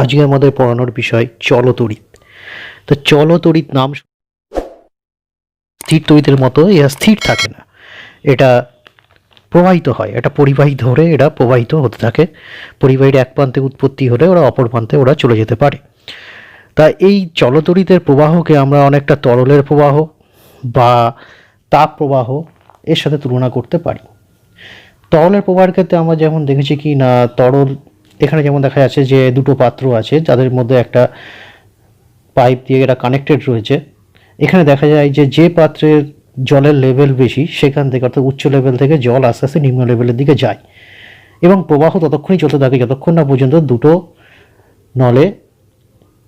আজকে আমাদের পড়ানোর বিষয় চলতড়িৎ। তো চলতড়িৎ নাম স্থির তড়িতের মতো এরা স্থির থাকে না, এটা প্রবাহিত হয়, এটা পরিবাহী ধরে এরা প্রবাহিত হতে থাকে। পরিবাহীর এক প্রান্তে উৎপত্তি হলে ওরা অপর প্রান্তে ওরা চলে যেতে পারে। তা এই চলতড়িতের প্রবাহকে আমরা অনেকটা তরলের প্রবাহ বা তাপ প্রবাহ এর সাথে তুলনা করতে পারি। তরলের প্রবাহের ক্ষেত্রে আমরা যেমন দেখেছি কি না, তরল এখানে যেমন দেখা যাচ্ছে যে দুটো পাত্র আছে যাদের মধ্যে একটা পাইপ দিয়ে এরা কানেক্টেড রয়েছে। এখানে দেখা যায় যে যে পাত্রের জলের লেভেল বেশি সেখান থেকে, অর্থাৎ উচ্চ লেভেল থেকে জল আস্তে আস্তে নিম্ন লেভেলের দিকে যায় এবং প্রবাহ ততক্ষণই চলতে থাকে যতক্ষণ না পর্যন্ত দুটো নলে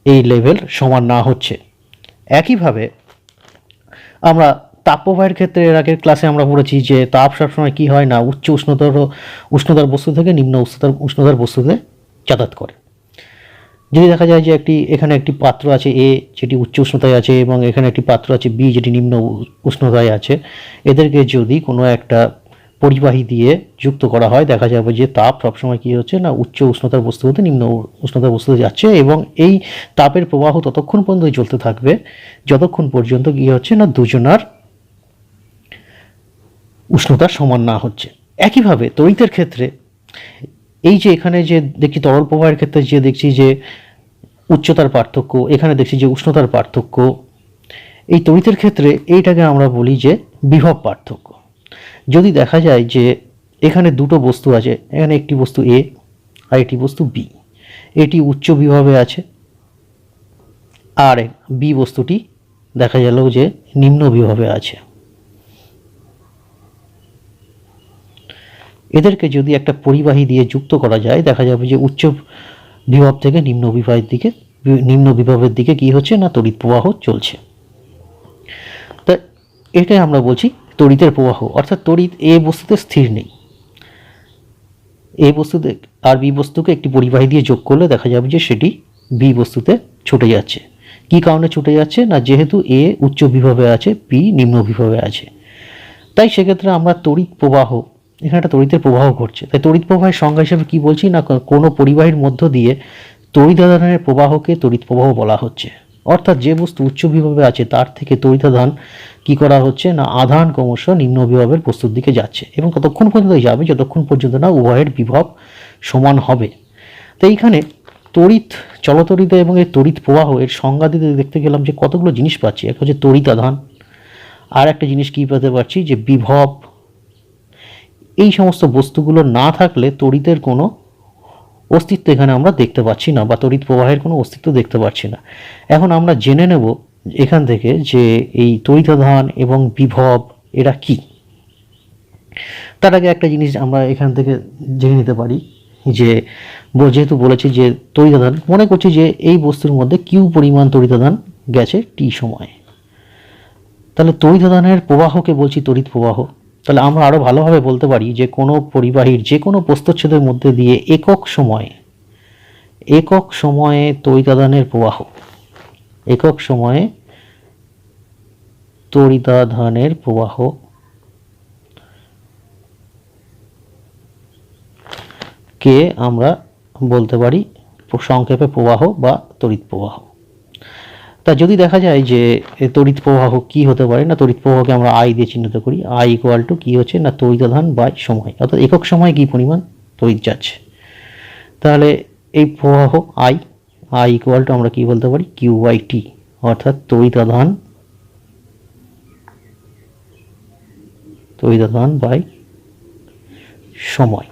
এই লেভেল সমান না হচ্ছে। একইভাবে আমরা তাপপ্রবাহের ক্ষেত্রে এর আগের ক্লাসে আমরা পড়েছি যে তাপ সবসময় কী হয় না, উচ্চ উষ্ণতার বস্তু থেকে নিম্ন উষ্ণতার বস্তুতে যাতায়াত করে। যদি দেখা যায় যে এখানে একটি পাত্র আছে এ যেটি উচ্চ উষ্ণতায় আছে এবং এখানে একটি পাত্র আছে বি যেটি নিম্ন উষ্ণতায় আছে, এদেরকে যদি কোনো একটা পরিবাহী দিয়ে যুক্ত করা হয় দেখা যাবে যে তাপ সবসময় কী হচ্ছে না, উচ্চ উষ্ণতার বস্তু হতে নিম্ন উষ্ণতার বস্তুতে যাচ্ছে এবং এই তাপের প্রবাহ ততক্ষণ পর্যন্ত চলতে থাকবে যতক্ষণ পর্যন্ত কী হচ্ছে না, দুজনার উষ্ণতা সমান না হচ্ছে। একইভাবে তড়িতের ক্ষেত্রে এই যে এখানে যে দেখছি তরল প্রবাহের ক্ষেত্রে যে দেখছি যে উচ্চতার পার্থক্য, এখানে দেখছি যে উষ্ণতার পার্থক্য, এই তড়িতের ক্ষেত্রে এইটাকে আমরা বলি যে বিভব পার্থক্য। যদি দেখা যায় যে এখানে দুটো বস্তু আছে, এখানে একটি বস্তু এ আর একটি বস্তু বি, এটি উচ্চ বিভবে আছে আর বি বস্তুটি দেখা গেল যে নিম্ন বিভবে আছে। এদেরকে যদি একটা পরিবাহী দিয়ে যুক্ত করা যায় দেখা যাবে যে উচ্চ বিভব থেকে নিম্ন বিভবের দিকে কি হচ্ছে না, তড়িৎ প্রবাহ চলছে। তা এটাই আমরা বলছি তড়িতের প্রবাহ, অর্থাৎ তড়িৎ এ বস্তুতে স্থির নেই, এ বস্তুতে আর বি বস্তুকে একটি পরিবাহী দিয়ে যোগ করলে দেখা যাবে যে সেটি বি বস্তুতে ছুটে যাচ্ছে। কি কারণে ছুটে যাচ্ছে না, যেহেতু এ উচ্চ বিভবে আছে, বি নিম্ন বিভবে আছে। তাই সেক্ষেত্রে আমরা তড়িৎ প্রবাহ, এখানে একটা তড়িতের প্রবাহ ঘটছে, তাই তড়িৎ প্রবাহের সংজ্ঞা হিসেবে কি বলছি না, কোনো পরিবাহীর মধ্য দিয়ে তড়িৎ আধানের প্রবাহকে তড়িৎ প্রবাহ বলা হচ্ছে। অর্থাৎ যে বস্তু উচ্চ বিভবে আছে তার থেকে তড়িৎ আধান কী করা হচ্ছে না, আধান ক্রমশ নিম্ন বিভবের বস্তুর দিকে যাচ্ছে এবং ততক্ষণ পর্যন্ত যাবে যতক্ষণ পর্যন্ত না উভয়ের বিভব সমান হবে। তো এইখানে তড়িৎ, চলতড়িৎ এবং এই তড়িৎ প্রবাহ এর সংজ্ঞা দিতে দেখতে গেলাম যে কতগুলো জিনিস পাচ্ছি। একটা হচ্ছে তড়িৎ আধান, আর একটা জিনিস কী পেতে পারছি যে বিভব। এই সমস্ত বস্তুগুলো না থাকলে তড়িতের কোনো অস্তিত্ব এখানে আমরা দেখতে পাচ্ছি না বা তড়িৎ প্রবাহের কোনো অস্তিত্ব দেখতে পাচ্ছি না। এখন আমরা জেনে নেব এখান থেকে যে এই তড়িতাধান এবং বিভব এরা কি। তার আগে একটা জিনিস আমরা এখান থেকে জেনে নিতে পারি যে যেহেতু বলেছি যে তড়িতাধান, মনে করছি যে এই বস্তুর মধ্যে কিউ পরিমাণ তড়িতাধান গেছে টি সময়, তাহলে তড়িতাধানের প্রবাহকে বলছি তড়িৎ প্রবাহ। তাহলে আমরা আরও ভালোভাবে বলতে পারি যে কোনো পরিবাহীর যে কোনো প্রস্থচ্ছেদের মধ্যে দিয়ে একক সময়ে তড়িতাধানের প্রবাহ, একক সময়ে তড়িতাধানের প্রবাহ কে আমরা বলতে পারি সংক্ষেপে প্রবাহ বা তড়িৎ প্রবাহ। তা যদি দেখা যায় যে তড়িৎ প্রবাহ কি হতে পারে না, তড়িৎ প্রবাহকে আমরা আই দিয়ে চিহ্নিত করি। আই ইকুয়াল টু কী হচ্ছে না, তড়িতাধান বাই সময়, অর্থাৎ একক সময়ে কী পরিমাণ তড়িৎ যাচ্ছে। তাহলে এই প্রবাহ আই ইকুয়াল টু আমরা কী বলতে পারি, কিউ বাই টি, অর্থাৎ তড়িতাধান বাই সময়।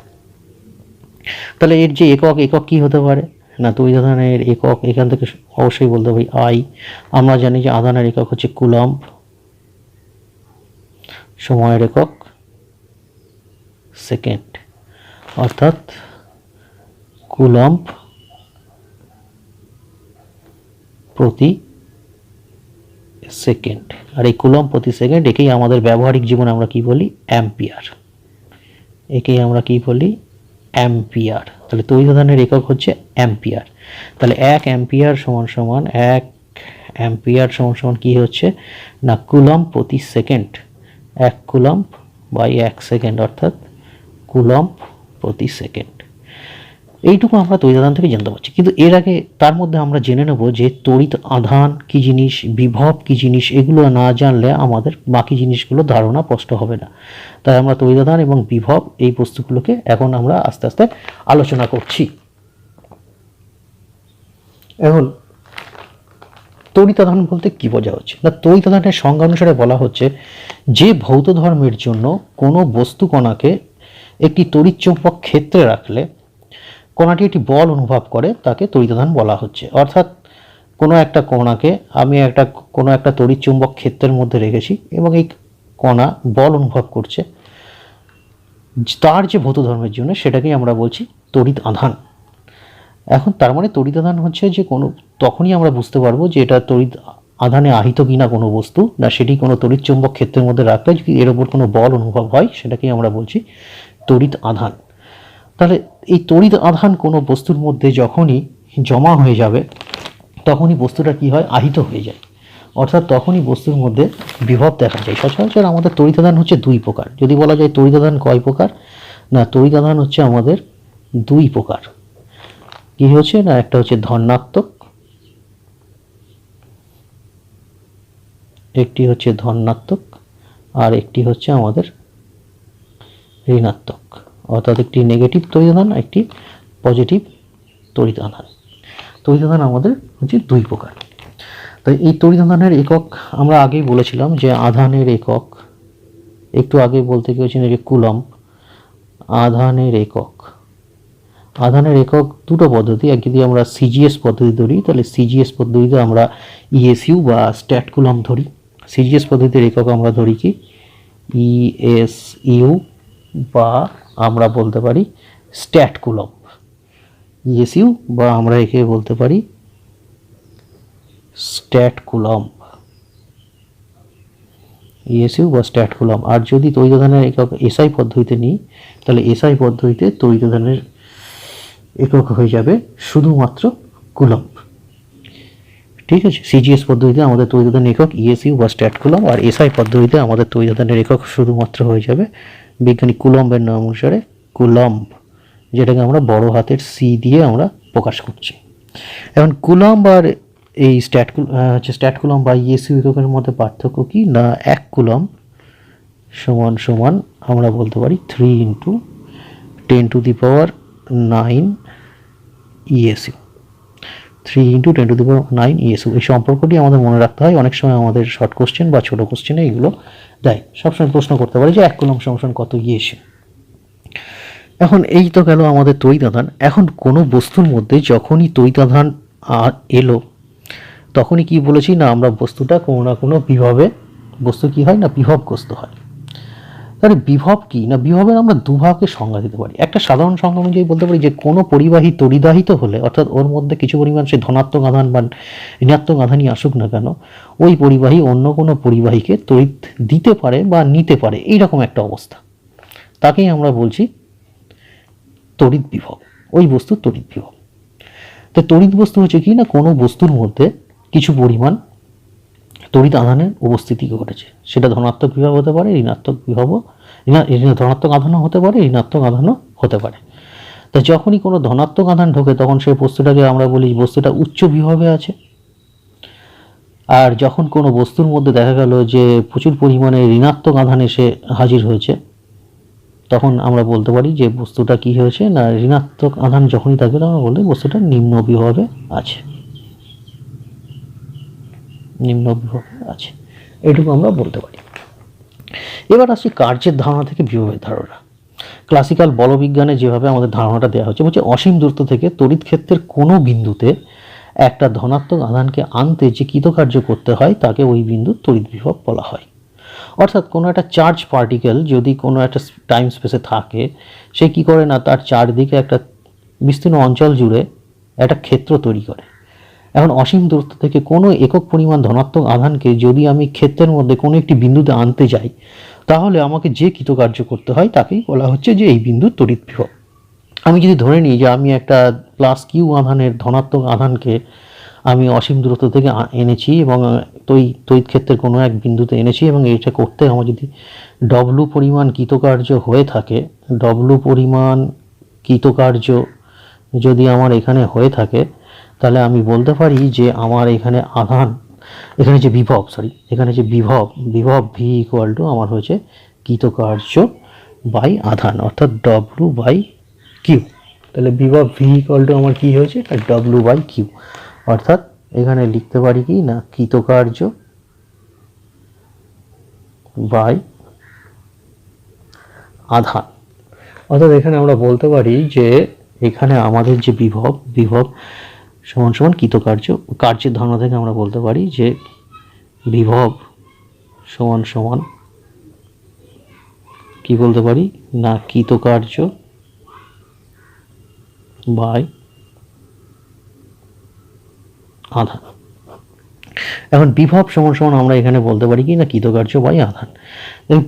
তাহলে এর যে একক কি হতে পারে না, তড়িতাধানের একক এখান থেকে অবশ্যই বলতে পারি আই। আমরা জানি যে আধানের একক হচ্ছে কুলম্ব, সময়ের একক সেকেন্ড, অর্থাৎ কুলম্ব প্রতি সেকেন্ড। আর এই কুলম্ব প্রতি সেকেন্ড একেই আমাদের ব্যবহারিক জীবনে আমরা কি বলি, অ্যাম্পিয়ার। অ্যাম্পিয়ার। তাহলে তড়িতাধানের একক হচ্ছে অ্যাম্পিয়ার। তাহলে 1 অ্যাম্পিয়ার সমান কি হচ্ছে না, কুলম্ব প্রতি সেকেন্ড। 1 কুলম্ব বাই 1 সেকেন্ড, অর্থাৎ কুলম্ব প্রতি সেকেন্ড। এইটুকু আমরা তড়িৎ আধান থেকে জানতে পারছি। কিন্তু এর আগে তার মধ্যে আমরা জেনে নেব যে তড়িৎ আধান কি জিনিস, বিভব কি জিনিস, এগুলো না জানলে আমাদের বাকি জিনিসগুলো ধারণা স্পষ্ট হবে না। তাই আমরা তড়িৎ আধান এবং বিভব এই বস্তুগুলোকে এখন আমরা আস্তে আস্তে আলোচনা করছি। এখন তড়িৎ আধান বলতে কি বোঝা হচ্ছে না, তড়িৎ আধানের সংজ্ঞা অনুসারে বলা হচ্ছে যে ভৌত ধর্মের জন্য কোনো বস্তু কণাকে একটি তড়িৎচুম্বক ক্ষেত্রে রাখলে কণাটি একটি বল অনুভব করে তাকে তড়িৎ আধান বলা হচ্ছে। অর্থাৎ কোনো একটা কণাকে আমি কোনো একটা তড়িৎচুম্বক ক্ষেত্রের মধ্যে রেখেছি এবং এই কণা বল অনুভব করছে, তার যে ভৌত ধর্মের জন্য সেটাকেই আমরা বলছি তড়িৎ আধান। এখন তার মানে তড়িৎ আধান হচ্ছে যে তখনই আমরা বুঝতে পারবো যে এটা তড়িৎ আধানে আহিত কিনা কোনো বস্তু, না সেটি কোনো তড়িৎচুম্বক ক্ষেত্রের মধ্যে রাখলে যদি এর ওপর কোনো বল অনুভব হয় সেটাকেই আমরা বলছি তড়িৎ আধান। তাহলে এই তড়িৎ আধান কোনো বস্তুর মধ্যে যখনই জমা হয়ে যাবে তখনই বস্তুটা কি হয়, আহিত হয়ে যায়। অর্থাৎ তখনই বস্তুর মধ্যে বিভব দেখা যায়। সচরাচর আমাদের তড়িৎ আধান হচ্ছে দুই প্রকার। যদি বলা যায় তড়িৎ আধান কয় প্রকার, না তড়িৎ আধান হচ্ছে আমাদের দুই প্রকার। কি হচ্ছে না, একটা হচ্ছে ধনাত্মক, একটি হচ্ছে ধনাত্মক আর একটি হচ্ছে আমাদের ঋণাত্মক। অর্থাৎ একটি নেগেটিভ তড়িৎ আধান, একটি পজিটিভ তড়িৎ আধান। তড়িৎ আধান আমাদের হচ্ছে দুই প্রকার। তাই এই তড়িৎ আধানের একক আমরা আগেই বলেছিলাম যে আধানের একক, একটু আগে বলতে গিয়েছিলাম যে কুলম্ব। আধানের একক, আধানের একক দুটো পদ্ধতি। এক যদি আমরা সিজিএস পদ্ধতি ধরি তাহলে সিজিএস পদ্ধতিতে আমরা ইএসইউ বা স্ট্যাট কুলম্ব ধরি। সিজিএস পদ্ধতির একক আমরা ধরি কি ইএসইউ বা আমরা বলতে পারি স্ট্যাট কুলম্ব। ইএসইউ বা আমরা একে বলতে পারি স্ট্যাট কুলম্ব, ইএসইউ বা স্ট্যাট কুলম্ব। আর যদি তড়িৎ আধানের একক এসআই পদ্ধতিতে নিই তাহলে এসআই পদ্ধতিতে তড়িৎ আধানের একক হয়ে যাবে শুধুমাত্র কুলম্ব। ঠিক আছে, সিজিএস পদ্ধতিতে আমাদের তড়িৎ আধানের একক ইএসইউ বা স্ট্যাট কুলম্ব, আর এসআই পদ্ধতিতে আমাদের তড়িৎ আধানের একক শুধুমাত্র হয়ে যাবে বিজ্ঞানী কুলম্বের নাম অনুসারে কুলম্ব, যেটাকে আমরা বড় হাতের সি দিয়ে আমরা প্রকাশ করছি। এখন কুলম্ব আর এই স্ট্যাট কুলম্ব বা ইএসইউ এককের মধ্যে পার্থক্য কি, না এক কুলম্ব সমান সমান আমরা বলতে পারি 3 × 10⁹ ইএসইউ। 3 × 10⁹ ইএসইউ। এই সম্পর্কটি আমাদের মনে রাখতে হয়। অনেক সময় আমাদের শর্ট কোশ্চেন বা ছোট কোশ্চেনে এগুলো দেয়। সবসময় প্রশ্ন করতে পারে যে 1 কুলম্ব সমান কত ইএসইউ। এখন এই তো গেল আমাদের তড়িৎ আধান। এখন কোনো বস্তুর মধ্যে যখনই তড়িৎ আধান এলো তখনই কি বলেছি, না আমরা বস্তুটা কোনো না কোনো বিভবে, বস্তু কি হয় না বিভবগ্রস্ত হয়। তাহলে বিভব কি, না বিভবের আমরা দুভাগে সংজ্ঞা দিতে পারি। একটা সাধারণ সংজ্ঞা অনুযায়ী বলতে পারি যে কোনো পরিবাহী তড়িদাহিত হলে, অর্থাৎ ওর মধ্যে কিছু পরিমাণ সে ধনাত্মক আধান বা ঋণাত্মক আধানই আসুক না কেন, ওই পরিবাহী অন্য কোনো পরিবাহীকে তড়িৎ দিতে পারে বা নিতে পারে, এইরকম একটা অবস্থা, তাকেই আমরা বলছি তড়িৎ বিভব। ওই বস্তুর তড়িৎ বিভব। তো তড়িৎ বস্তু হচ্ছে কি না, কোনো বস্তুর মধ্যে কিছু পরিমাণ তড়িৎ আধানের উপস্থিতি ঘটেছে। সেটা ধনাত্মক বিভব হতে পারে, ঋণাত্মক বিভবও, ধনাত্মক আধানও হতে পারে, ঋণাত্মক আধানও হতে পারে। তা যখনই কোনো ধনাত্মক আধান ঢোকে তখন সেই বস্তুটাকে আমরা বলি বস্তুটা উচ্চ বিভবে আছে। আর যখন কোনো বস্তুর মধ্যে দেখা গেল যে প্রচুর পরিমাণে ঋণাত্মক আধান এসে হাজির হয়েছে তখন আমরা বলতে পারি যে বস্তুটা কি হয়েছে, না ঋণাত্মক আধান যখনই থাকবে তখন আমরা বলতে বস্তুটা নিম্ন বিভবে আছে, নিম্ন বিভবে আছে, এটুকু আমরা বলতে পারি। এবার আসছি কার্যের ধারণা থেকে বিভবের ধারণা। ক্লাসিক্যাল বলবিজ্ঞানে যেভাবে আমাদের ধারণাটা দেওয়া হচ্ছে, বলছে অসীম দূরত্ব থেকে তড়িৎ ক্ষেত্রের কোনো বিন্দুতে একটা ধনাত্মক আধানকে আনতে যে কৃতকার্য করতে হয় তাকে ওই বিন্দুর তড়িৎ বিভব বলা হয়। অর্থাৎ কোনো একটা চার্জ পার্টিকেল যদি কোনো একটা টাইম স্পেসে থাকে, সে কি করে না তার চারদিকে একটা বিস্তীর্ণ অঞ্চল জুড়ে একটা ক্ষেত্র তৈরি করে। এখন অসীম দূরত্ব থেকে কোনো একক পরিমাণ ধনাত্মক আধানকে যদি আমি ক্ষেত্রের মধ্যে কোনো একটি বিন্দুতে আনতে যাই তাহলে আমাকে যে কৃতকার্য করতে হয় তাকেই বলা হচ্ছে যে এই বিন্দুর তড়িৎ বিভব। আমি যদি ধরে নিই যে আমি একটা +Q আধানের ধনাত্মক আধানকে আমি অসীম দূরত্ব থেকে এনেছি এবং তড়িৎ ক্ষেত্রের কোনো এক বিন্দুতে এনেছি এবং এটা করতে আমার যদি W পরিমাণ কৃতকার্য হয়ে থাকে, W পরিমাণ কৃতকার্য যদি আমার এখানে হয়ে থাকে, তাহলে আমি বলতে পারি যে আমার এখানে আধান, এখানে যে বিভব, এখানে যে বিভব ভি ইকুয়াল টু আমার হয়েছে কৃতকার্য বাই আধান, অর্থাৎ ডব্লু বাই কিউ। তাহলে বিভব ভি ইকুয়াল টু আমার কি হয়েছে, ডব্লু বাই কিউ। অর্থাৎ এখানে লিখতে পারি কি না, কৃতকার্য বাই আধান। অর্থাৎ এখানে আমরা বলতে পারি যে এখানে আমাদের যে বিভব সমান সমান কৃতকার্য, কার্যের ধারণা থেকে আমরা বলতে পারি যে বিভব সমান সমান কি বলতে পারি না, কৃতকার্য বাই আধান। এখন বিভব সমান সমান আমরা এখানে বলতে পারি কি না, কৃতকার্য বাই আধান।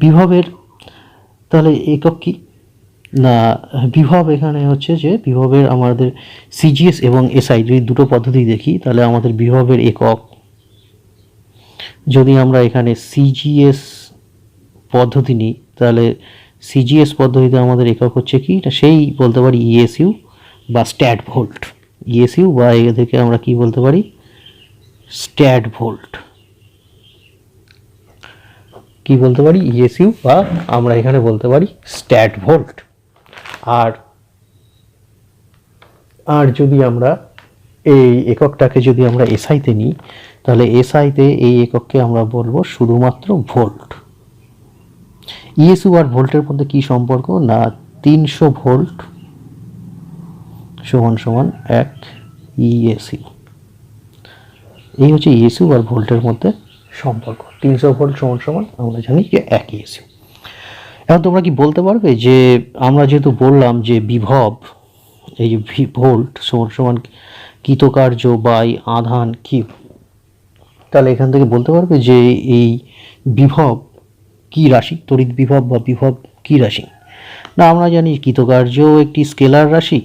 বিভবের তাহলে একক কি না, বিভব এখানে হচ্ছে যে বিভবের আমাদের সিজিএস এবং এসআই যদি দুটো পদ্ধতি দেখি, তাহলে আমাদের বিভবের একক, যদি আমরা এখানে সিজিএস পদ্ধতি নিই, তাহলে সিজিএস পদ্ধতিতে আমাদের একক হচ্ছে কি না, সেই বলতে পারি ইএসইউ বা স্ট্যাট ভোল্ট। ইএসইউ বা এ থেকে আমরা কি বলতে পারি, স্ট্যাট ভোল্ট। কি বলতে পারি, ইএসইউ বা আমরা এখানে বলতে পারি স্ট্যাট ভোল্ট। আর যদি আমরা এই এককটাকে যদি আমরা এসআইতে নিই, তাহলে এসআইতে এই একককে আমরা বলবো শুধুমাত্র ভোল্ট। ইএসইউ আর ভোল্টের মধ্যে কি সম্পর্ক না, 300 ভোল্ট সমান সমান 1 ইএসইউ। এই হচ্ছে ইএসইউ আর ভোল্টের মধ্যে সম্পর্ক। 300 ভোল্ট সমান সমান আমরা জানি যে 1 ইএসইউ। এখন তোমরা কি বলতে পারবে যে আমরা যেহেতু বললাম যে বিভব, এই যে ভোল্ট সমান সমান কৃতকার্য বাই আধান কিউ, তাহলে এখান থেকে বলতে পারবে যে এই বিভব কি রাশি, তড়িৎ বিভব বা বিভব কি রাশি? না, আমরা জানি কৃতকার্য একটি স্কেলার রাশি,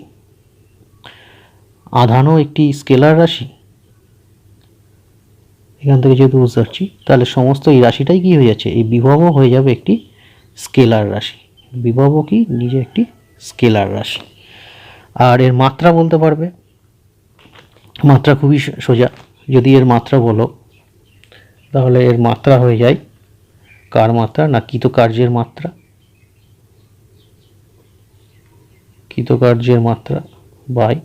আধানও একটি স্কেলার রাশি। এখান থেকে যেহেতু বুঝতে পারছি, তাহলে সমস্ত এই রাশিটাই কি হয়ে যাচ্ছে, এই বিভবও হয়ে যাবে একটি স্কেলার রাশি। বিভবও কি নিজে একটি স্কেলার রাশি। আর এর মাত্রা বলতে পারবে, মাত্রা খুবই সোজা। যদি এর মাত্রা বলো, তাহলে এর মাত্রা হয়ে যায় কার মাত্রা না, কৃতকার্যের মাত্রা, কৃতকার্যের মাত্রা বাই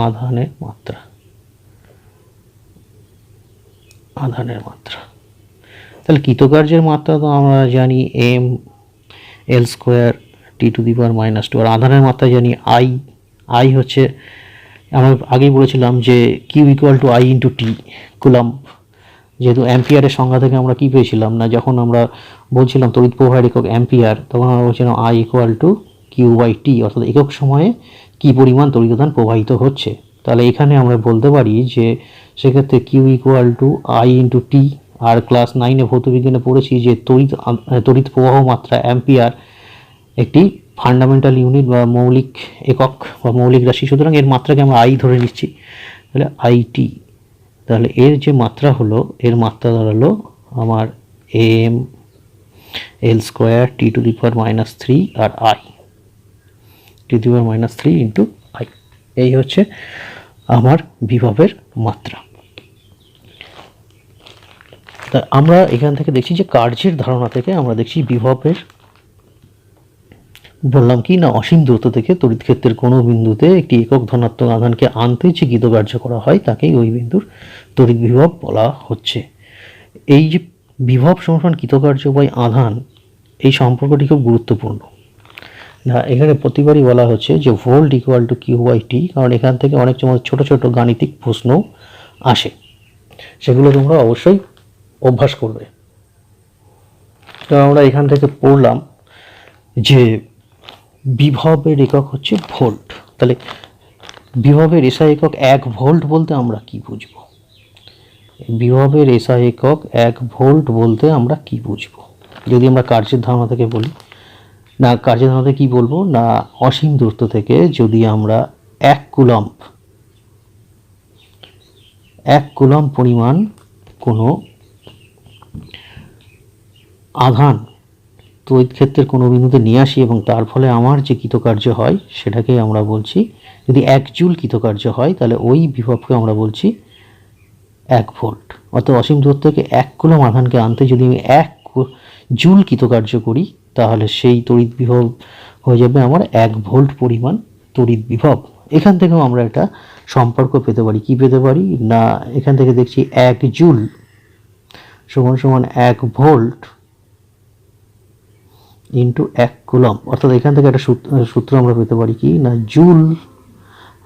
আধানের মাত্রা, আধানের মাত্রা। তাহলে কৃতকার্যের মাত্রা তো আমরা জানি M L square T to the power -2, আর আধানের মাত্রা জানি আই হচ্ছে, আমরা আগেই বলেছিলাম যে Q equal to I into T coulomb. যেহেতু অ্যাম্পিয়ারের সংজ্ঞা থেকে আমরা কি পেয়েছিলাম না, যখন আমরা বলছিলাম তড়িৎ প্রবাহের একক অ্যাম্পিয়ার, তখন আমরা বলছিলাম I equal to Q by T, অর্থাৎ একক সময়ে কি পরিমাণ তড়িৎদান প্রবাহিত হচ্ছে। তাহলে এখানে আমরা বলতে পারি যে সেক্ষেত্রে Q equal to I into T. আর ক্লাস 9-এ ভৌতবিজ্ঞানে পড়েছি যে তড়িৎ প্রবাহ মাত্রা অ্যাম্পিয়ার একটি ফান্ডামেন্টাল ইউনিট বা মৌলিক একক বা মৌলিক রাশি, সুতরাং এর মাত্রাকে আমরা আই ধরে নিচ্ছি। তাহলে আইটি, তাহলে এর যে মাত্রা হলো, এর মাত্রা দাঁড়ালো আমার M L square T to the power -3 আর I T to the power -3 into I. এই হচ্ছে আমার বিভবের মাত্রা। তা আমরা এখান থেকে দেখছি যে কার্যের ধারণা থেকে আমরা দেখছি বিভবের, বললাম কি না, অসীম দূরত্ব থেকে তড়িৎ ক্ষেত্রের কোনো বিন্দুতে একটি একক ধনাত্মক আধানকে আনতে যে কৃতকার্য করা হয় তাকেই ওই বিন্দুর তড়িৎ বিভব বলা হচ্ছে। এই যে বিভব সমান কৃতকার্য বাই আধান, এই সম্পর্কটি খুব গুরুত্বপূর্ণ। না, এখানে প্রতিবারই বলা হচ্ছে যে volt equal to Q by T, কারণ এখান থেকে অনেক সময় ছোট ছোট গাণিতিক প্রশ্ন আসে, সেগুলো তোমরা অবশ্যই অভ্যাস করবে। তো আমরা এখান থেকে পড়লাম যে বিভবের একক হচ্ছে ভোল্ট। তাহলে বিভবের এসআই একক 1 ভোল্ট বলতে আমরা কি বুঝব? বিভবের এসআই একক 1 ভোল্ট বলতে আমরা কি বুঝব? যদি আমরা কার্যের ধারণা থেকে বলি, না কার্যের ধারণা থেকে কি বলবো না, অসীম দূরত্ব থেকে যদি আমরা 1 কুলম্ব পরিমাণ কোনো আধান তড়িৎ ক্ষেত্রের কোনো বিন্দুতে নিয়ে আসি এবং তার ফলে আমার যে কৃতকার্য হয় সেটাকে আমরা বলছি, যদি 1 জুল কৃতকার্য হয় তাহলে ওই বিভবকে আমরা বলছি 1 ভোল্ট। অর্থাৎ অসীম দূর থেকে 1 কুলম আধানকে আনতে যদি আমি 1 জুল কৃতকার্য করি তাহলে সেই তড়িৎ বিভব হয়ে যাবে আমার 1 ভোল্ট পরিমাণ তড়িৎ বিভব। এখান থেকেও আমরা একটা সম্পর্ক পেতে পারি। কি পেতে পারি না, এখান থেকে দেখছি 1 জুল সমান সমান 1 ভোল্ট ইন্টু 1 কুলম। অর্থাৎ এখান থেকে একটা সূত্র আমরা পেতে পারি কি না, জুল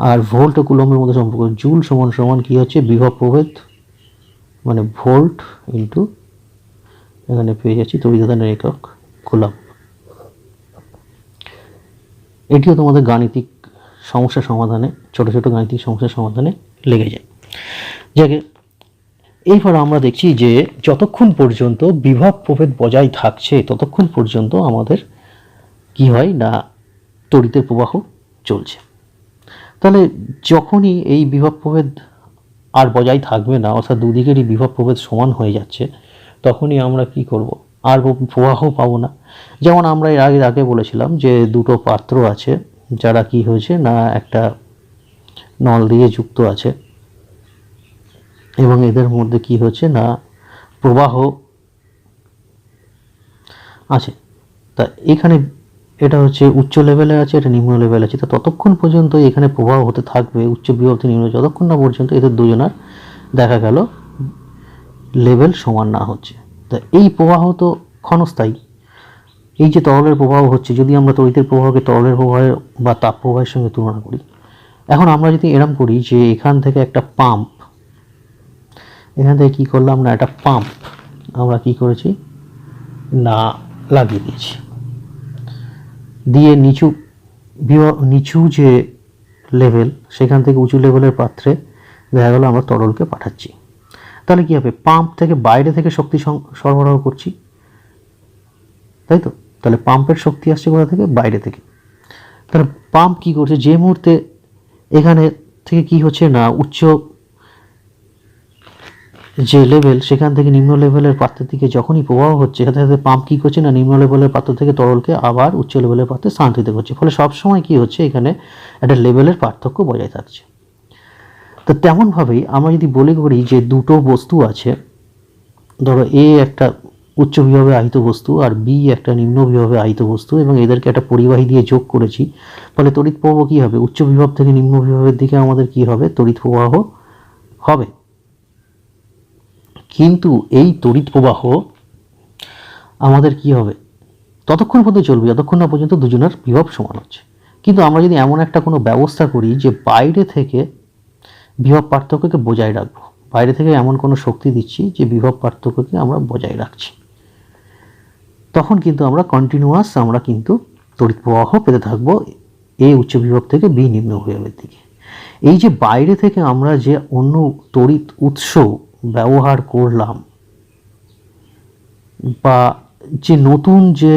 আর ভোল্ট ও কুলমের মধ্যে সম্পর্ক। জুল সমান সমান কি হচ্ছে, বিভব প্রভেদ মানে ভোল্ট ইন্টু এখানে পেয়ে যাচ্ছি তড়িৎ আধানের একক কুলম। এটিও তোমাদের গাণিতিক সমস্যা সমাধানে, ছোট ছোট গাণিতিক সমস্যা সমাধানে লেগে যায়। যাকে এইবার আমরা দেখছি যে যতক্ষণ পর্যন্ত বিভব প্রভেদ বজায় থাকছে ততক্ষণ পর্যন্ত আমাদের কি হয় না, তড়িতের প্রবাহ চলছে। তাহলে যখনই এই বিভব প্রভেদ আর বজায় থাকবে না, অর্থাৎ দুদিকেরই বিভব প্রভেদ সমান হয়ে যাচ্ছে, তখনই আমরা কি করব, আর প্রবাহ পাবো না। যেমন আমরা এর আগে বলেছিলাম যে দুটো পাত্র আছে যারা কি হয়েছে না একটা নল দিয়ে যুক্ত আছে এবং এদের মধ্যে কি হচ্ছে না প্রবাহ আছে। তা এখানে এটা হচ্ছে উচ্চ লেভেলে আছে, এটা নিম্ন লেভেলে আছে। তা ততক্ষণ পর্যন্ত এখানে প্রবাহ হতে থাকবে উচ্চ বিভব থেকে নিম্ন, যতক্ষণ না পর্যন্ত এদের দুজনার দেখা গেল লেভেল সমান না হচ্ছে। তা এই প্রবাহ তো ক্ষণস্থায়ী। এই যে তরলের প্রবাহ হচ্ছে, যদি আমরা তড়িতের প্রবাহকে তরলের প্রবাহের বা তাপ প্রবাহের সঙ্গে তুলনা করি, এখন আমরা যদি এরম করি যে এখান থেকে একটা পাম্প, এখান থেকে কি করলাম না একটা পাম্প আমরা কি করেছি না লাগিয়ে দিয়েছি, দিয়ে নিচু যে লেভেল সেখান থেকে উঁচু লেভেলের পাত্রে দেখা গেল আমরা তরলকে পাঠাচ্ছি। তাহলে কি হবে, পাম্প থেকে বাইরে থেকে শক্তি সরবরাহ করছি, তাই তো। তাহলে পাম্পের শক্তি আসছে কোথা থেকে, বাইরে থেকে। তাহলে পাম্প কি করছে, যে মুহূর্তে এখানে থেকে কি হচ্ছে না উচ্চ যে লেভেল সেখান থেকে নিম্ন লেভেলের পাত্রের দিকে যখনই প্রবাহ হচ্ছে, সাথে সাথে পাম্প কি করছে না নিম্ন লেভেলের পাত্র থেকে তরলকে আবার উচ্চ লেভেলের পাত্রে স্থানান্তরিত করছে। ফলে সবসময় কি হচ্ছে, এখানে একটা লেভেলের পার্থক্য বজায় থাকছে। তো তেমনভাবেই আমরা যদি বলে করি যে দুটো বস্তু আছে, ধরো এ একটা উচ্চ বিভবে আহিত বস্তু আর বি একটা নিম্ন বিভবে আহিত বস্তু, এবং এদেরকে একটা পরিবাহী দিয়ে যোগ করেছি, ফলে তড়িৎ প্রবাহ কী হবে, উচ্চ বিভব থেকে নিম্ন বিভবের দিকে আমাদের কি হবে, তড়িৎ প্রবাহ হবে। কিন্তু এই তড়িৎ প্রবাহ আমাদের কি হবে, ততক্ষণ পর্যন্ত চলবে যতক্ষণ না পর্যন্ত দুজনের বিভব সমান হচ্ছে। কিন্তু আমরা যদি এমন একটা কোনো ব্যবস্থা করি যে বাইরে থেকে বিভব পার্থক্যকে বজায় রাখবো, বাইরে থেকে এমন কোনো শক্তি দিচ্ছি যে বিভব পার্থক্যকে আমরা বজায় রাখছি, তখন কিন্তু আমরা কন্টিনিউয়াস আমরা কিন্তু তড়িৎ প্রবাহ পেতে থাকবো এ উচ্চ বিভব থেকে বি নিম্ন বিভবের দিকে। এই যে বাইরে থেকে আমরা যে অন্য তড়িৎ উৎস ব্যবহার করলাম বা যে নতুন যে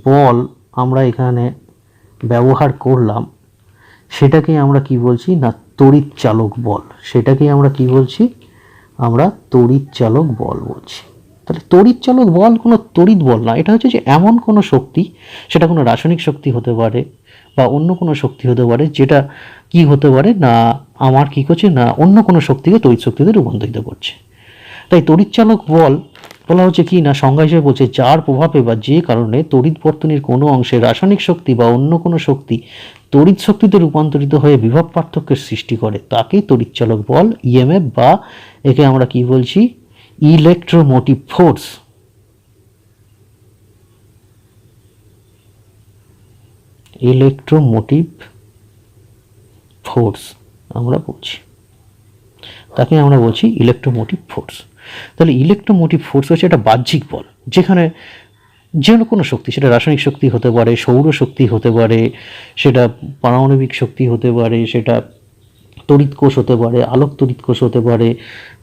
বল আমরা এখানে ব্যবহার করলাম, সেটাকে আমরা কি বলছি না তড়িৎ চালক বল। সেটাকে আমরা কি বলছি, আমরা তড়িৎ চালক বল বলছি। তাহলে তড়িৎ চালক বল কোনো তড়িৎ বল না, এটা হচ্ছে যে এমন কোনো শক্তি, সেটা কোনো রাসায়নিক শক্তি হতে পারে বা অন্য কোনো শক্তি হতে পারে, যেটা কি হতে পারে না আমার কি করছে না অন্য কোনো শক্তিকে তড়িৎ শক্তিতে রূপান্তরিত করছে। তাই তড়িৎ চালক বল বলা হচ্ছে কি না সংজ্ঞা হিসেবে বলছে যার প্রভাবে বা যে কারণে তড়িৎ বর্তনীর কোনো অংশে রাসায়নিক শক্তি বা অন্য কোনো শক্তি তড়িৎ শক্তিতে রূপান্তরিত হয়ে বিভব পার্থক্যের সৃষ্টি করে তাকে তড়িৎ চালক বল ইএমএফ বা একে আমরা কি বলছি ইলেকট্রোমোটিভ ফোর্স। ইলেকট্রোমোটিভ ফোর্স আমরা বলছি, তাকে আমরা বলছি ইলেকট্রোমোটিভ ফোর্স। তাহলে ইলেকট্রোমোটিভ ফোর্স হচ্ছে একটা বাহ্যিক বল, যেখানে যে কোনো শক্তি, সেটা রাসায়নিক শক্তি হতে পারে, সৌর শক্তি হতে পারে, সেটা পারমাণবিক শক্তি হতে পারে, সেটা তড়িৎ কোষ হতে পারে, আলোক তড়িৎ কোষ হতে পারে,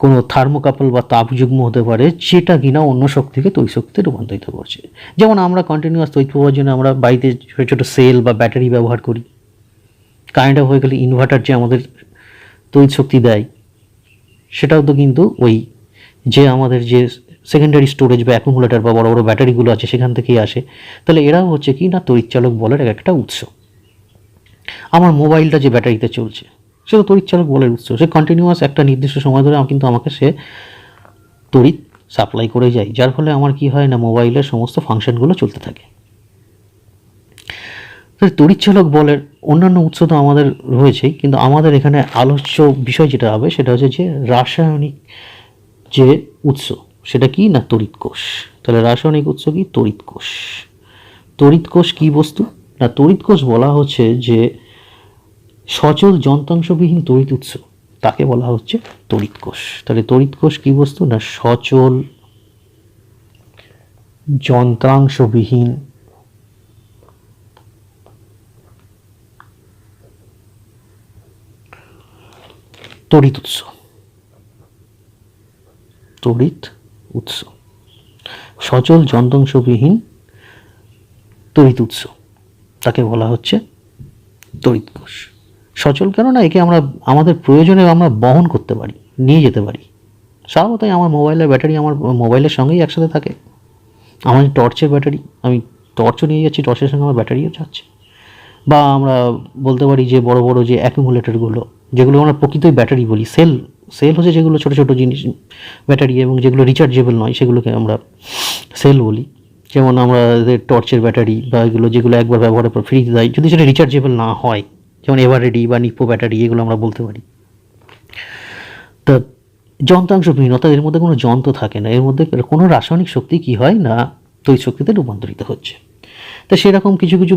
কোনো থার্মোকাপল বা তাপযুগ্ম হতে পারে, যেটা কিনা অন্য শক্তিকে তড়িৎ শক্তিতে রূপান্তরিত করছে। যেমন আমরা কন্টিনিউয়াস তড়িৎ প্রবাহের জন্য আমরা বাড়িতে ছোটো ছোটো সেল বা ব্যাটারি ব্যবহার করি। কারেন্ট অফ হয়ে গেলে ইনভার্টার যে আমাদের তড়িৎ শক্তি দেয়, সেটাও তো কিন্তু ওই যে আমাদের যে সেকেন্ডারি স্টোরেজ বা অ্যাকুমুলেটর বা বড় বড় ব্যাটারিগুলো আছে সেখান থেকেই আসে। তাহলে এরাও হচ্ছে কি না তড়িৎচালক বলের একটা উৎস। আমার মোবাইলটা যে ব্যাটারিতে চলছে সে তো তড়িৎচালক বলের উৎস, সে কন্টিনিউয়াস একটা নির্দিষ্ট সময় ধরে কিন্তু আমাকে সে তড়িৎ সাপ্লাই করে যায়, যার ফলে আমার কি হয় না মোবাইলের সমস্ত ফাংশনগুলো চলতে থাকে। তড়িৎচালক বলের অন্যান্য উৎস তো আমাদের রয়েছেই, কিন্তু আমাদের এখানে আলোচ্য বিষয় যেটা হবে সেটা হচ্ছে যে রাসায়নিক যে উৎস সেটা কি না তড়িৎ কোষ। তাহলে রাসায়নিক উৎস কি তড়িৎ কোষ। তড়িৎ কোষ কি বস্তু না তড়িৎ কোষ বলা হচ্ছে যে সচল যন্ত্রাংশবিহীন তড়িৎ উৎস তাকে বলা হচ্ছে তড়িৎ কোষ। তাহলে তড়িৎ কোষ কি বস্তু না সচল যন্ত্রাংশবিহীন তড়িৎ উৎস। তড়িৎ উৎস সচল যন্ত্রাংশবিহীন তড়িৎ উৎস তাকে বলা হচ্ছে তড়িৎ কোষ। সচল কেন না একে আমরা আমাদের প্রয়োজনে আমরা বহন করতে পারি, নিয়ে যেতে পারি। স্বভাবতই আমার মোবাইলের ব্যাটারি আমার মোবাইলের সঙ্গেই একসাথে থাকে। আমার টর্চের ব্যাটারি, আমি টর্চও নিয়ে যাচ্ছি, টর্চের সঙ্গে আমার ব্যাটারিও যাচ্ছে। বা আমরা বলতে পারি যে বড় বড় যে অ্যাকুমুলেটরগুলো যেগুলো আমরা প্রকৃতই ব্যাটারি বলি, সেল হচ্ছে যেগুলো ছোটো ছোটো জিনিস ব্যাটারি, এবং যেগুলো রিচার্জেবল নয় সেগুলোকে আমরা সেল বলি। যেমন আমরা টর্চের ব্যাটারি বা এগুলো যেগুলো একবার ব্যবহারের পর ফ্রিতে দেয়, যদি সেটা রিচার্জেবল না হয়, যেমন এভারেডি বা নিপো ব্যাটারি, এগুলো আমরা বলতে পারি। তা যন্ত্রাংশবিহীন অর্থাৎ এর মধ্যে কোনো যন্ত্র থাকে না, এর মধ্যে কোনো রাসায়নিক শক্তি কি হয় না তড়িৎ শক্তিতে রূপান্তরিত হচ্ছে। তা সেরকম কিছু কিছু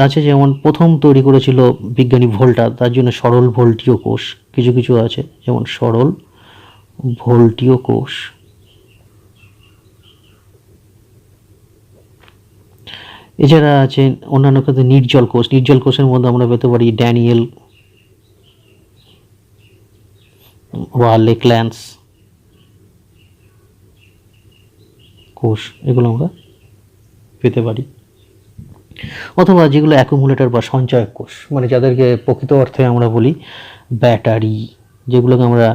আছে, যেমন প্রথম তৈরি করেছিল বিজ্ঞানী ভোল্টা, তার জন্য সরল ভোল্টীয় কোষ কিছু কিছু আছে, যেমন সরল ভোল্টীয় কোষ। এছাড়া আছে অন্যান্য ক্ষেত্রে নির্জল কোষ। নির্জল কোষের মধ্যে আমরা পেতে পারি ড্যানিয়েল বা লেকল্যান্ডস কোষ, এগুলো আমরা পেতে পারি। অথবা যেগুলো অ্যাকুমুলেটর বা সঞ্চয়ক কোষ, মানে যাদেরকে প্রকৃত অর্থে আমরা বলি ব্যাটারি, যেগুলোকে আমরা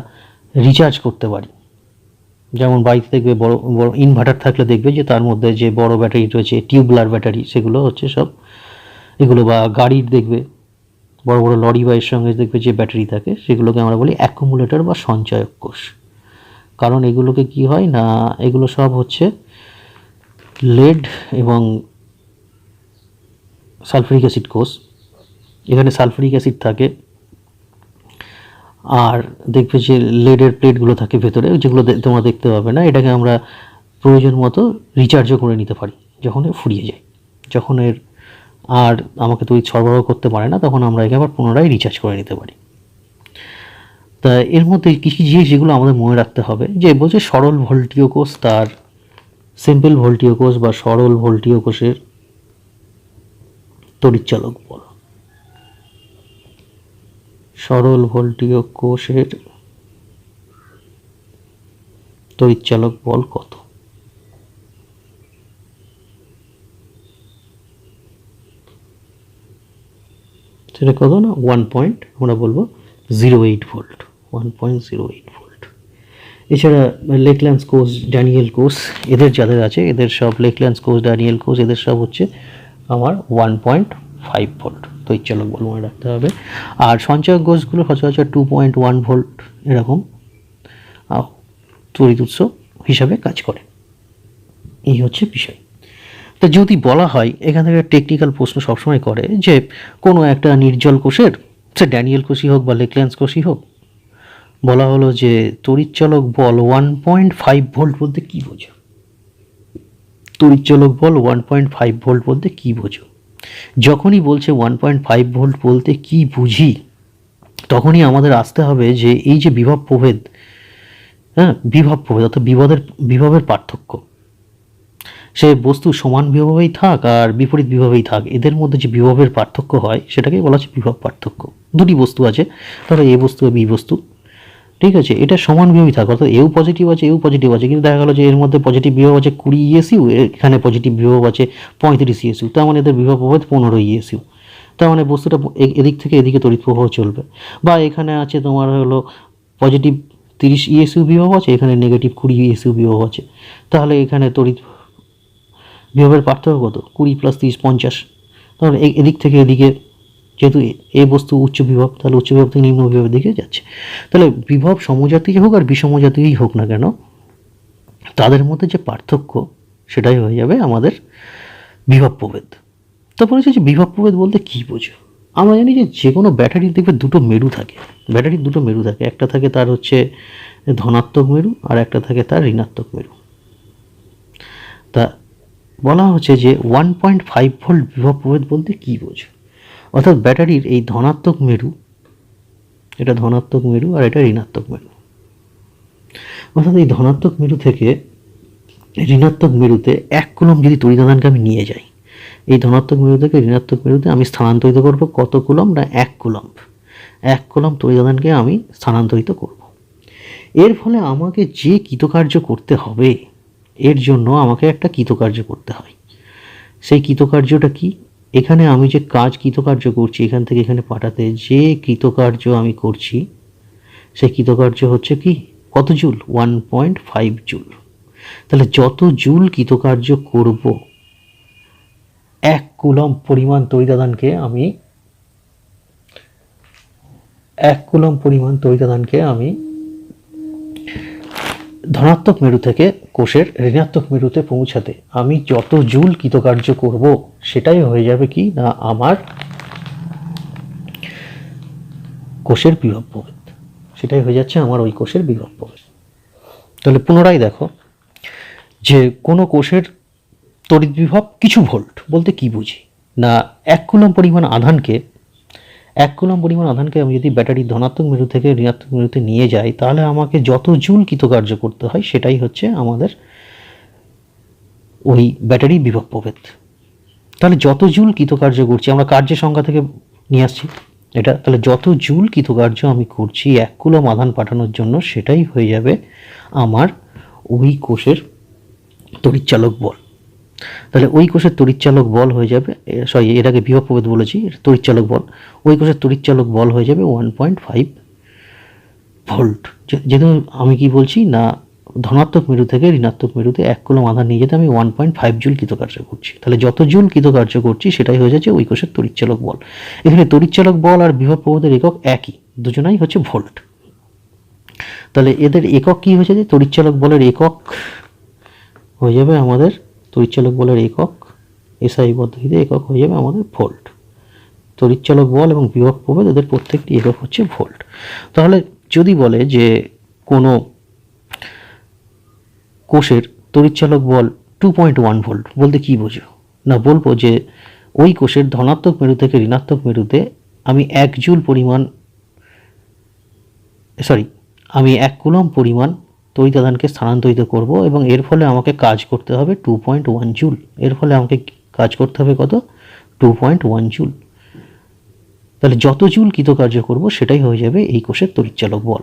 রিচার্জ করতে পারি। যেমন বাড়িতে দেখবে বড় বড় ইনভার্টার থাকলে দেখবে যে তার মধ্যে যে বড় ব্যাটারি রয়েছে টিউবুলার ব্যাটারি, সেগুলো হচ্ছে সব এগুলো। বা গাড়ির দেখবে বড় বড় লরি বা এর সঙ্গে দেখবে যে ব্যাটারি থাকে, সেগুলোকে আমরা বলি অ্যাকুমুলেটর বা সঞ্চয়ক কোষ। কারণ এগুলোকে কি হয় না এগুলো সব হচ্ছে লেড এবং সালফারিক অ্যাসিড কোষ। এখানে সালফারিক অ্যাসিড থাকে, আর দেখবে যে লেডের প্লেটগুলো থাকে ভেতরে, যেগুলো তোমরা দেখতে পাবে না। এটাকে আমরা প্রয়োজন মতো রিচার্জও করে নিতে পারি যখন ফুরিয়ে যায়, যখন এর আর আমাকে তড়িৎ সরবরাহ করতে পারে না, তখন আমরা একে আবার পুনরায় রিচার্জ করে নিতে পারি। তা এর মধ্যে কিছু জিনিস যেগুলো আমাদের মনে রাখতে হবে, যে বলছে সরল ভোল্টীয় কোষ তার সিম্পল ভোল্টীয় কোষ বা সরল ভোল্টীয় কোষের তড়িৎচালক বল। সরল ভোল্টীয় কোষের তড়িৎচালক বল কত? সেটা কত না আমরা বলবো 0.8 ভোল্ট, 1.08 ভোল্ট। এছাড়া লেকল্যান্ডস কোষ, ড্যানিয়েল কোষ, এদের যাদের আছে এদের সব লেকল্যান্ডস কোষ, ড্যানিয়েল কোষ, এদের সব হচ্ছে আমার 1.5 ভোল্ট তড়িৎচালক বল মনে রাখতে হবে। আর সঞ্চয়ক কোষগুলো সচরাচর 2.1 ভোল্ট এরকম তড়িৎ উৎস হিসাবে কাজ করে। এই হচ্ছে বিষয়। তা যদি বলা হয়, এখান থেকে টেকনিক্যাল প্রশ্ন সবসময় করে যে কোনো একটা নির্জল কোষের, সে ড্যানিয়েল কোষই হোক বা লেকল্যান্ডস কোষই হোক, বলা হলো যে তড়িৎচালক বল 1.5 ভোল্ট বলতে কী বোঝো? তড়িৎচালক বল 1.5 ভোল্ট বলতে কী বোঝো? যখনই বলছে 1.5 ভোল্ট বলতে কি বুঝি, তখনই আমাদের আসতে হবে যে এই যে বিভব প্রভেদ, বিভব প্রভেদ অর্থাৎ বিভবের পার্থক্য, সে বস্তু সমান বিভবেই থাক আর বিপরীত বিভবেই থাক, এদের মধ্যে যে বিভবের পার্থক্য হয় সেটাকেই বলা হচ্ছে বিভব পার্থক্য। দুটি বস্তু আছে, ধরো এ বস্তু বি বস্তু, ঠিক আছে, এটা সমান বিভবই থাক, অর্থাৎ এও পজিটিভ আছে এও পজিটিভ আছে, কিন্তু দেখা গেলো যে এর মধ্যে পজিটিভ বিভব আছে 20 ইএসইউ, এখানে পজিটিভ বিভব আছে 35 ইএসইউ, তার মানে এদের বিভব প্রভেদ 15 ইএসইউ। তার মানে বস্তুটা এদিক থেকে এদিকে তড়িৎ প্রবাহ চলবে। বা এখানে আছে তোমার হলো পজিটিভ 30 ইএসইউ বিভব আছে, এখানে নেগেটিভ 20 ইএসইউ বিভব আছে, তাহলে এখানে তড়িৎ বিভবের পার্থক্য কত? 20 + 30 50। তাহলে এদিক থেকে এদিকে যেহেতু এ বস্তু উচ্চ বিভব, তাহলে উচ্চ বিভব থেকে নিম্ন বিভবের দিকে যাচ্ছে। তাহলে বিভব সমজাতীয় হোক আর বিষমজাতীয়ই হোক না কেন, তাদের মধ্যে যে পার্থক্য সেটাই হয়ে যাবে আমাদের বিভব প্রভেদ। তারপরে হচ্ছে যে বিভব প্রভেদ বলতে কী বোঝো? আমরা জানি যে কোনো ব্যাটারির দেখবে দুটো মেরু থাকে, ব্যাটারির দুটো মেরু থাকে, একটা থাকে তার হচ্ছে ধনাত্মক মেরু আর একটা থাকে তার ঋণাত্মক মেরু। তা বলা হচ্ছে যে 1.5 ভোল্ট বিভব প্রভেদ বলতে কী বোঝো? অর্থাৎ ব্যাটারির এই ধনাত্মক মেরু, এটা ধনাত্মক মেরু আর এটা ঋণাত্মক মেরু, অর্থাৎ এই ধনাত্মক মেরু থেকে ঋণাত্মক মেরুতে 1 কুলম্ব যদি তড়িৎদানকে আমি নিয়ে যাই, এই ধনাত্মক মেরু থেকে ঋণাত্মক মেরুতে আমি স্থানান্তরিত করব কত কুলম্ব? না 1 কুলম্ব। 1 কুলম্ব তড়িৎদানকে আমি স্থানান্তরিত করব। এর ফলে আমাকে যে কৃতকার্য করতে হবে, এর জন্য আমাকে একটা কৃতকার্য করতে হয়। সেই কৃতকার্যটা কি? এখানে আমি যে কৃতকার্য করছি, এখান থেকে এখানে পাঠাতে যে কৃতকার্য আমি করছি, সেই কৃতকার্য হচ্ছে কি? কত জুল? 1.5 জুল। তাহলে যত জুল কৃতকার্য করব, 1 কুলম্ব পরিমাণ তড়িৎদানকে আমি 1 কুলম্ব পরিমাণ তড়িৎদানকে আমি ধনাত্মক মেরু থেকে কোষের ঋণাত্মক মেরুতে পৌঁছাতে আমি যত জুল কৃতকার্য করব, সেটাই হয়ে যাবে কি? না আমার কোষের বিভব প্রভেদ। সেটাই হয়ে যাচ্ছে আমার ওই কোষের বিভব প্রভেদ। তাহলে পুনরায় দেখো যে কোনো কোষের তড়িৎ বিভব কিছু ভোল্ট বলতে কি বুঝি? না 1 কুলম্ব পরিমাণ আধানকে 1 কুলম্ব পরিমাণ আধানকে আমি যদি ব্যাটারির ধনাত্মক মেরু থেকে ঋণাত্মক মেরুতে নিয়ে যাই, তাহলে আমাকে যত জুল কৃতকার্য করতে হয়, সেটাই হচ্ছে আমাদের ওই ব্যাটারি বিভব প্রভেদ। তাহলে যত জুল কৃতকার্য করছি, আমরা কার্যের সংখ্যা থেকে নিয়ে আসছি এটা, তাহলে যত জুল কৃতকার্য আমি করছি 1 কুলম্ব আধান পাঠানোর জন্য, সেটাই হয়ে যাবে আমার ওই কোষের তড়িৎচালক বল। তাহলে ওই কোষের তড়িৎচালক বল হয়ে যাবে, এর আগে বিভব প্রভেদ বলেছি, তড়িৎচালক বল, ওই কোষের তড়িৎচালক বল হয়ে যাবে 1.5 ভোল্ট। যেহেতু আমি কি বলছি না ধনাত্মক মেরু থেকে ঋণাত্মক মেরুতে 1 কুলম্ব আধান নিয়ে যেতে আমি 1.5 জুল কৃতকার্য করছি। তাহলে যত জুল কৃতকার্য করছি, সেটাই হয়ে যাচ্ছে ওই কোষের তড়িৎচালক বল। এখানে তড়িৎচালক বল আর বিভব প্রভেদের একক একই, দুজনাই হচ্ছে ভোল্ট। তাহলে এদের একক কি হয়েছে? যে তড়িৎচালক বলের একক হয়ে যাবে আমাদের, তড়িৎচালক বলের একক এসআই পদ্ধতিতে একক হয়ে যাবে আমাদের ভোল্ট। তড়িৎচালক বল এবং বিভব প্রভেদ এদের প্রত্যেকটি একক হচ্ছে ভোল্ট। তাহলে যদি বলে যে কোনো কোষের তড়িৎচালক বল 2.1 ভোল্ট বলতে কি বোঝো? না বলবো যে ওই কোষের ধনাত্মক মেরু থেকে ঋণাত্মক মেরুতে আমি 1 জুল পরিমাণ আমি 1 কুলম্ব পরিমাণ তড়িৎদানকে স্থানান্তরিত করব, এবং এর ফলে আমাকে কাজ করতে হবে 2.1 জুল। এর ফলে আমাকে কাজ করতে হবে কত? 2.1 জুল। তাহলে যত জুল কৃতকার্য করব, সেটাই হয়ে যাবে এই কোষের তড়িৎচালক বল।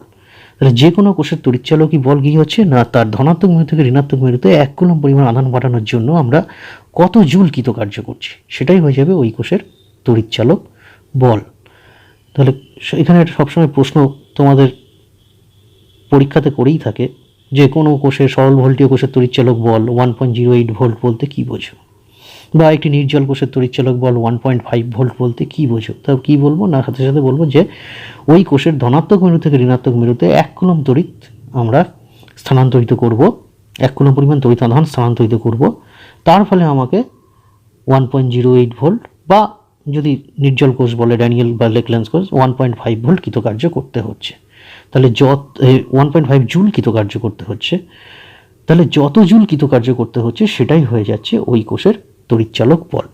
তাহলে যে কোনো কোষের তড়িৎচালকই বল কি হচ্ছে? না তার ধনাত্মক মেরু থেকে ঋণাত্মক মেরুতে 1 কুলম্ব পরিমাণ আধান পাঠানোর জন্য আমরা কত জুল কৃতকার্য করছি, সেটাই হয়ে যাবে ওই কোষের তড়িৎচালক বল। তাহলে এখানে একটা সবসময় প্রশ্ন তোমাদের পরীক্ষাতে করেই থাকে যে কোনো কোষের সরল ভোল্টীয় কোষের তড়িৎচালক বল 1.08 ভোল্ট বলতে কি বোঝো, বা একটি নির্জল কোষের তড়িৎচালক বল 1.5 ভোল্ট বলতে কি বোঝো? তা কি বলবো? না সাথে সাথে বলবো যে ওই কোষের ধনাত্মক মেরু থেকে ঋণাত্মক মেরুতে 1 কুলম্ব তড়িৎ আমরা স্থানান্তরিত করব, 1 কুলম্ব পরিমাণ তড়িৎ আধান স্থানান্তরিত করব, তার ফলে আমাকে 1.08 ভোল্ট, বা যদি নির্জল কোষ বলে ড্যানিয়েল বা লেকল্যান্স কোষ 1.5 ভোল্ট কৃতকার্য করতে হচ্ছে। তাহলে 1.5 জুল কৃতকার্য করতে হচ্ছে। তাহলে যত জুল কৃতকার্য করতে হচ্ছে, সেটাই হয়ে যাচ্ছে ওই কোষের তড়িৎচালক বল।